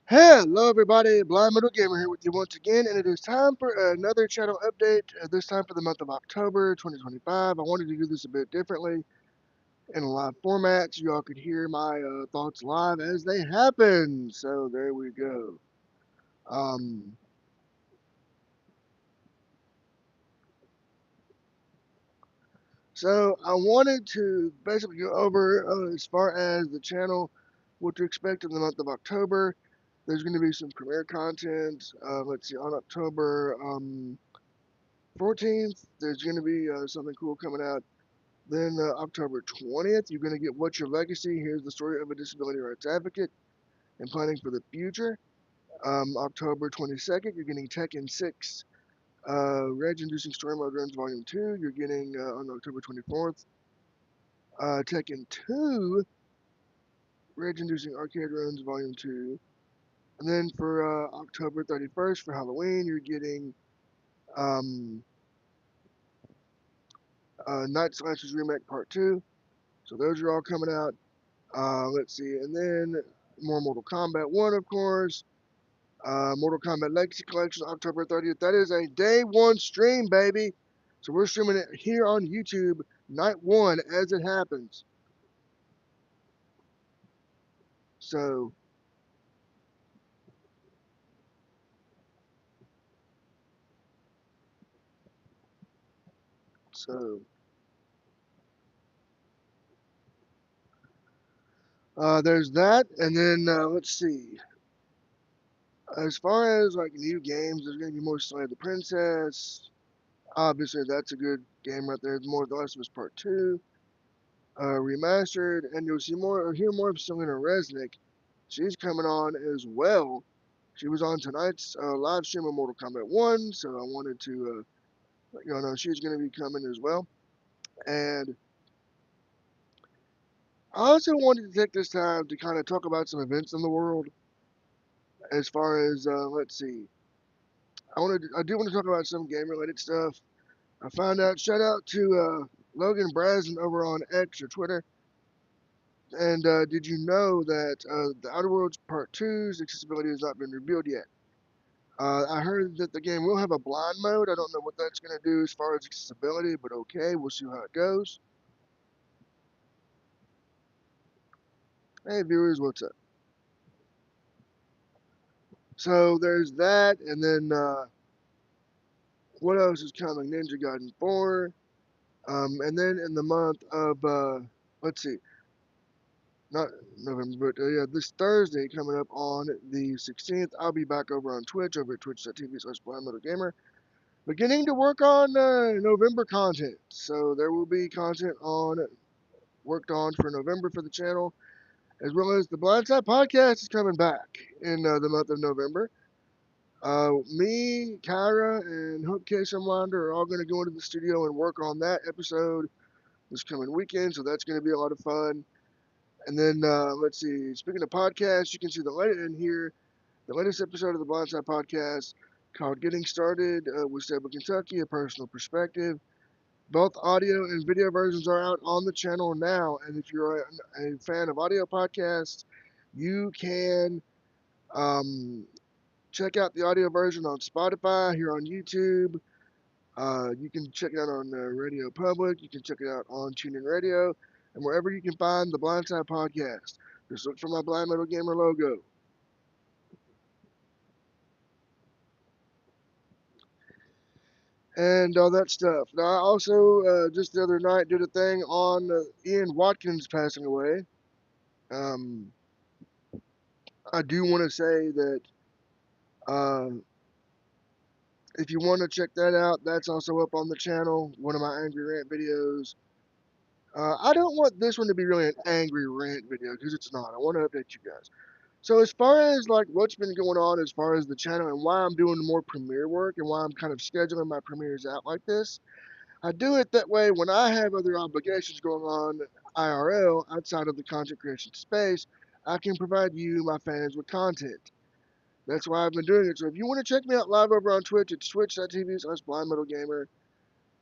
Hello everybody, Blind Metal Gamer here with you once again, and it is time for another channel update, this time for the month of October 2025. I wanted to do this a bit differently in a live format so y'all could hear my thoughts live as they happen. So there we go. Um, so I wanted to basically go over as far as the channel, what to expect in the month of October. There's going to be some premiere content, let's see, on October 14th, there's going to be something cool coming out. Then October 20th, you're going to get What's Your Legacy? Here's the story of a disability rights advocate and planning for the future. October 22nd, you're getting Tekken 6, Rage Inducing Story Mode Runs Volume 2. You're getting on October 24th, Tekken 2, Rage Inducing Arcade Runs Volume 2. And then for October 31st, for Halloween, you're getting um, Night Slashers Remake Part 2. So those are all coming out. Let's see, and then more Mortal Kombat 1, of course. Mortal Kombat Legacy Collection, October 30th. That is a day one stream, baby. So we're streaming it here on YouTube, night one, as it happens. So, so, there's that, and then let's see. As far as like new games, there's gonna be more Slay the Princess. Obviously, that's a good game right there. More The Last of Us Part 2. Remastered, and you'll see more or hear more of Selena Resnick. She's coming on as well. She was on tonight's live stream of Mortal Kombat 1, so I wanted to let y'all know she's going to be coming as well. And I also wanted to take this time to kind of talk about some events in the world. As far as let's see, I do want to talk about some game related stuff. I found out. Shout out to Logan Brazen over on X or Twitter. And did you know that the Outer Worlds Part 2's accessibility has not been revealed yet? I heard that the game will have a blind mode. I don't know what that's going to do as far as accessibility, but okay, we'll see how it goes. Hey, viewers, what's up? So there's that, and then what else is coming? Ninja Gaiden 4. And then in the month of, let's see, not November, but yeah, this Thursday coming up on the 16th, I'll be back over on Twitch, over at twitch.tv/blindmotorgamer, beginning to work on November content. So there will be content on worked on for November for the channel, as well as the Blindside podcast is coming back in the month of November. Me, Kyra, and Hope Case Unwinder are all going to go into the studio and work on that episode this coming weekend, so that's going to be a lot of fun. And then let's see. Speaking of podcasts, you can see the latest episode of the Blindside podcast called "Getting Started with Stable Kentucky: A Personal Perspective." Both audio and video versions are out on the channel now, and if you're a fan of audio podcasts, you can um, check out the audio version on Spotify, here on YouTube. You can check it out on Radio Public. You can check it out on TuneIn Radio, and wherever you can find the Blindside podcast. Just look for my Blind Metal Gamer logo. And all that stuff. Now, I also, just the other night, did a thing on Ian Watkins passing away. Um, I do want to say that uh, if you want to check that out, that's also up on the channel. One of my Angry Rant videos. I don't want this one to be really an angry rant video because it's not. I want to update you guys. So as far as like what's been going on as far as the channel and why I'm doing more premiere work and why I'm kind of scheduling my premieres out like this, I do it that way when I have other obligations going on IRL outside of the content creation space. I can provide you, my fans, with content. That's why I've been doing it. So if you want to check me out live over on Twitch, it's twitch.tv/Blind Metal Gamer.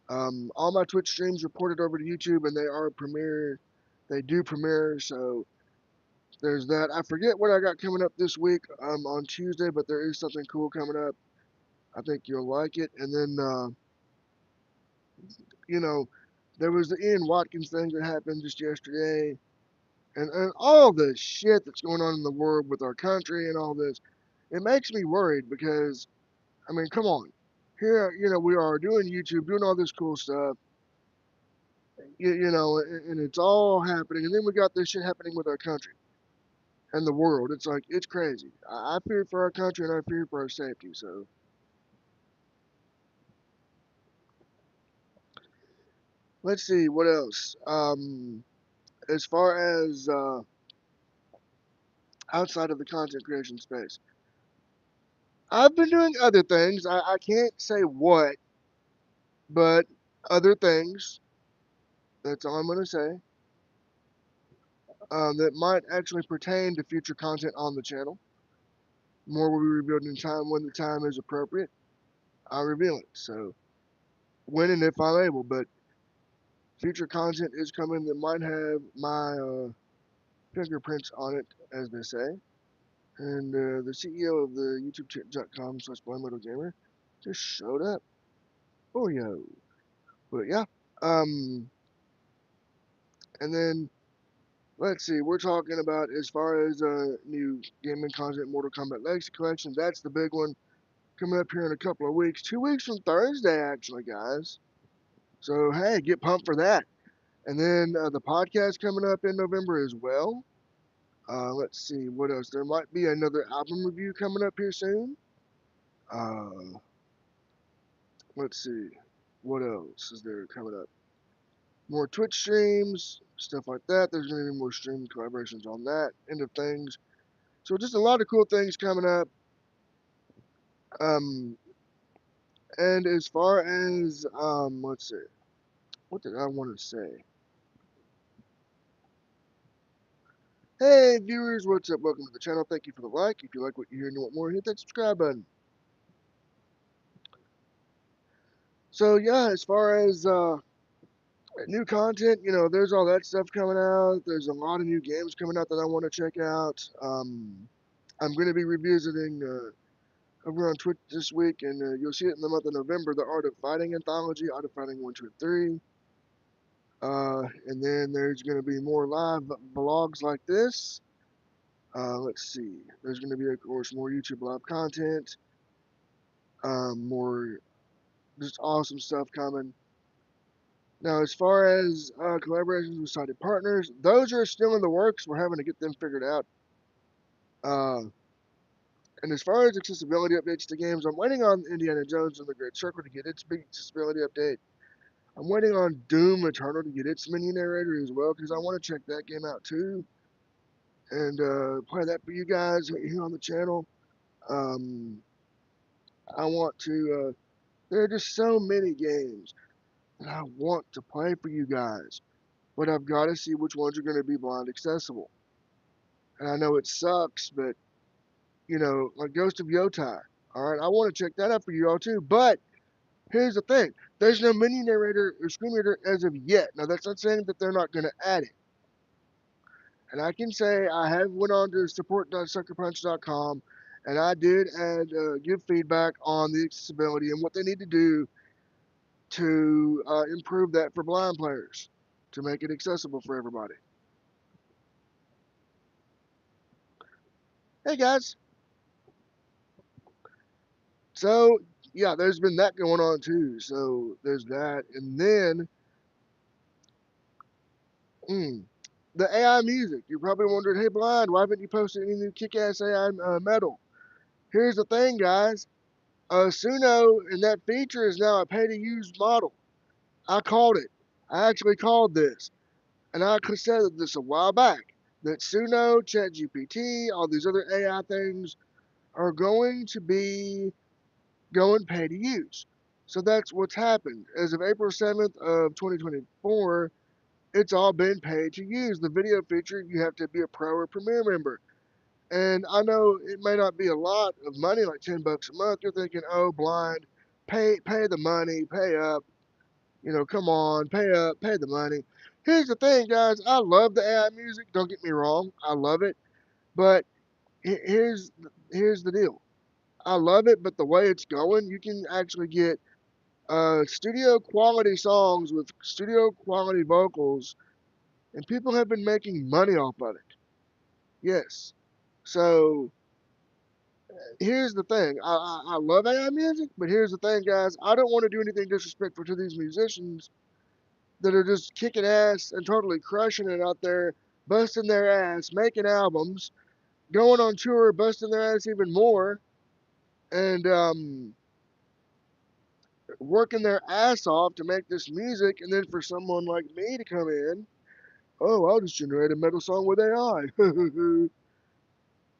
All my Twitch streams reported over to YouTube, and they are premiere. They do premiere, so there's that. I forget what I got coming up this week on Tuesday, but there is something cool coming up. I think you'll like it. And then, you know, there was the Ian Watkins thing that happened just yesterday, and all the shit that's going on in the world with our country and all this. It makes me worried because, I mean, come on. Here, we are doing YouTube, doing all this cool stuff, and it's all happening. And then we got this shit happening with our country and the world. It's like, it's crazy. I fear for our country and I fear for our safety. So let's see what else. As far as outside of the content creation space, I've been doing other things. I can't say what, but other things. That's all I'm going to say. That might actually pertain to future content on the channel. More will be revealed in time when the time is appropriate. I'll reveal it. So when and if I'm able, but future content is coming that might have my fingerprints on it, as they say. And the CEO of the YouTube.com/BlindLittleGamer just showed up. Oh yo. But yeah. Um, and then let's see. We're talking about as far as new gaming content, Mortal Kombat Legacy Collection. That's the big one coming up here in a couple of weeks. 2 weeks from Thursday, actually, guys. So hey, get pumped for that. And then the podcast coming up in November as well. Let's see what else. There might be another album review coming up here soon. Uh, let's see what else is there coming up. More Twitch streams, stuff like that. There's going to be more stream collaborations on that end of things. So just a lot of cool things coming up. Um, and as far as let's see, what did I want to say? Hey viewers, what's up? Welcome to the channel. Thank you for the like. If you like what you hear and you want more, hit that subscribe button. So yeah, as far as new content, there's all that stuff coming out. There's a lot of new games coming out that I want to check out. I'm going to be revisiting over on Twitch this week, and you'll see it in the month of November, the Art of Fighting Anthology, Art of Fighting 1, 2, and 3. And then there's going to be more live vlogs like this. Let's see. There's going to be, of course, more YouTube live content, more just awesome stuff coming. Now, as far as collaborations with sighted partners, those are still in the works. We're having to get them figured out. Uh, and as far as accessibility updates to games, I'm waiting on Indiana Jones and the Great Circle to get its big accessibility update. I'm waiting on Doom Eternal to get its mini narrator as well, because I want to check that game out too and play that for you guys here on the channel. Um, I want to. There are just so many games that I want to play for you guys, but I've got to see which ones are going to be blind accessible. And I know it sucks, but like Ghost of Yotai. All right, I want to check that out for you all too. But here's the thing: there's no mini narrator or screen reader as of yet. Now that's not saying that they're not going to add it. And I can say I have went on to support.suckerpunch.com, and I did add give feedback on the accessibility and what they need to do to improve that for blind players to make it accessible for everybody. Hey guys. So yeah, there's been that going on too. So there's that, and then the AI music. You're probably wondering, hey Blind, why haven't you posted any new kick-ass AI metal? Here's the thing, guys. Suno and that feature is now a pay-to-use model. I called it. I actually called this, and I said this a while back. That Suno, ChatGPT, all these other AI things are going to be going pay to use. So that's what's happened. As of April 7th of 2024, it's all been paid to use. The video feature, you have to be a Pro or Premier member. And I know it may not be a lot of money, like $10 a month. You're thinking, oh, Blind, pay the money, pay up. Come on, pay up, pay the money. Here's the thing, guys. I love the AI music. Don't get me wrong. I love it. But here's the deal. I love it, but the way it's going, you can actually get studio quality songs with studio quality vocals, and people have been making money off of it. Yes. So here's the thing. I love AI music, but here's the thing, guys. I don't want to do anything disrespectful to these musicians that are just kicking ass and totally crushing it out there, busting their ass, making albums, going on tour, busting their ass even more, and working their ass off to make this music, and then for someone like me to come in, oh, I'll just generate a metal song with AI.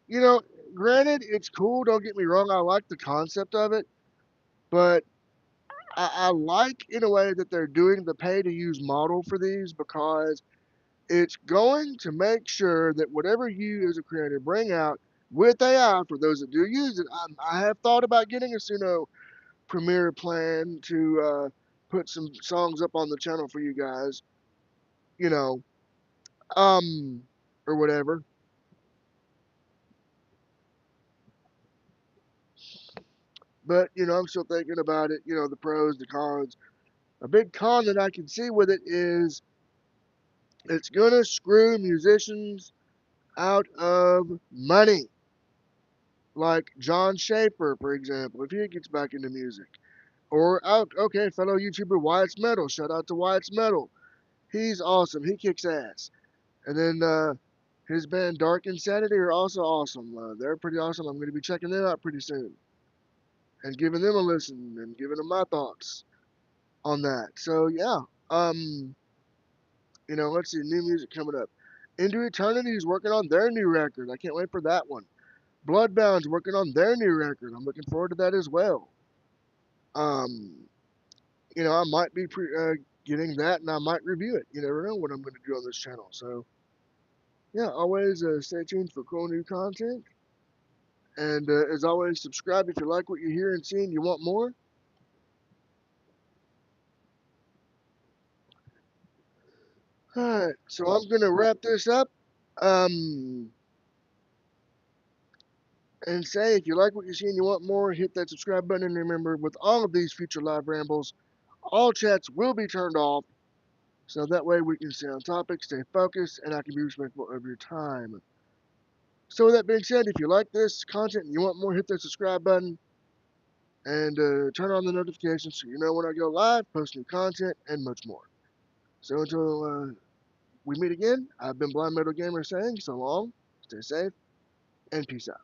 You know, granted, it's cool. Don't get me wrong. I like the concept of it, but I like in a way that they're doing the pay to use model for these because it's going to make sure that whatever you as a creator bring out with AI, for those that do use it, I have thought about getting a Suno Premiere plan to put some songs up on the channel for you guys, you know, um, or whatever. But I'm still thinking about it. The pros, the cons. A big con that I can see with it is it's gonna screw musicians out of money. Like John Schaefer, for example, if he gets back into music. Or, okay, fellow YouTuber Wyatt's Metal. Shout out to Wyatt's Metal. He's awesome. He kicks ass. And then his band Dark Insanity are also awesome. They're pretty awesome. I'm going to be checking them out pretty soon and giving them a listen and giving them my thoughts on that. So, yeah. Um, let's see. New music coming up. Into Eternity is working on their new record. I can't wait for that one. Bloodbound's working on their new record. I'm looking forward to that as well. Um, I might be getting that and I might review it. You never know what I'm going to do on this channel. So, yeah, always stay tuned for cool new content. And as always, subscribe if you like what you hear and see and you want more. All right, so I'm going to wrap this up and say if you like what you see and you want more, hit that subscribe button. And remember, with all of these future live rambles, all chats will be turned off. So that way we can stay on topic, stay focused, and I can be respectful of your time. So with that being said, if you like this content and you want more, hit that subscribe button and turn on the notifications so you know when I go live, post new content, and much more. So until we meet again, I've been Blind Metal Gamer saying so long, stay safe, and peace out.